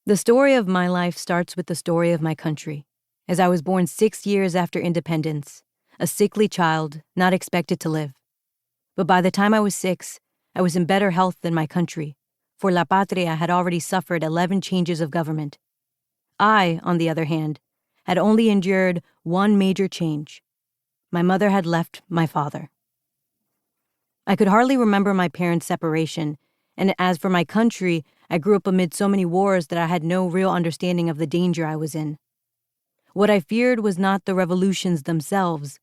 The story of my life starts with the story of my country, as I was born 6 years after independence, a sickly child, not expected to live. But by the time I was 6, I was in better health than my country, for La Patria had already suffered 11 changes of government. I, on the other hand, had only endured one major change. My mother had left my father. I could hardly remember my parents' separation, and as for my country, I grew up amid so many wars that I had no real understanding of the danger I was in. What I feared was not the revolutions themselves,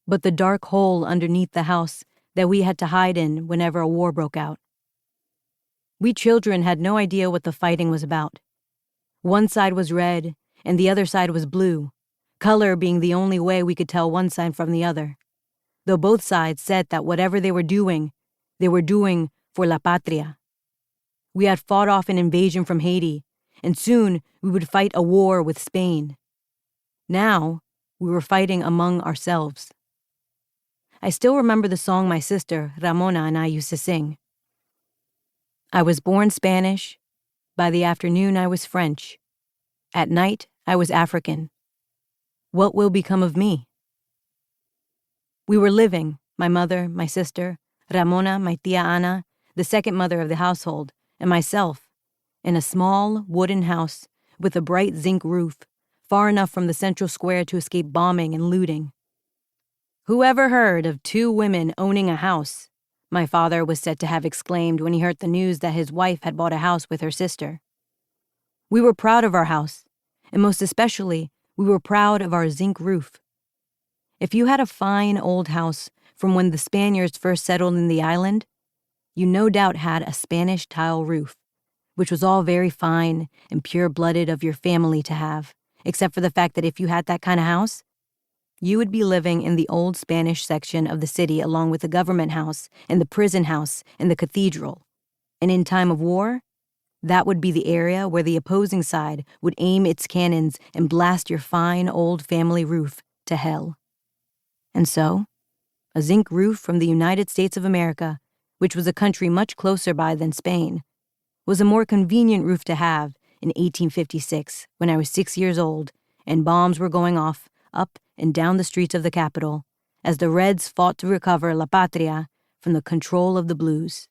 but the dark hole underneath the house that we had to hide in whenever a war broke out. We children had no idea what the fighting was about. One side was red, and the other side was blue, color being the only way we could tell one side from the other, though both sides said that whatever they were doing for La Patria. We had fought off an invasion from Haiti, and soon we would fight a war with Spain. Now, we were fighting among ourselves. I still remember the song my sister, Ramona, and I used to sing. I was born Spanish. By the afternoon, I was French. At night, I was African. What will become of me? We were living, my mother, my sister, Ramona, my tia Ana, the second mother of the household, and myself, in a small wooden house with a bright zinc roof, far enough from the central square to escape bombing and looting. Who ever heard of 2 women owning a house? My father was said to have exclaimed when he heard the news that his wife had bought a house with her sister. We were proud of our house, and most especially, we were proud of our zinc roof. If you had a fine old house from when the Spaniards first settled in the island, you no doubt had a Spanish tile roof, which was all very fine and pure-blooded of your family to have, except for the fact that if you had that kind of house, you would be living in the old Spanish section of the city along with the government house and the prison house and the cathedral. And in time of war, that would be the area where the opposing side would aim its cannons and blast your fine old family roof to hell. And so, a zinc roof from the United States of America, which was a country much closer by than Spain, was a more convenient roof to have in 1856 when I was 6 years old and bombs were going off up and down the streets of the capital as the Reds fought to recover La Patria from the control of the Blues.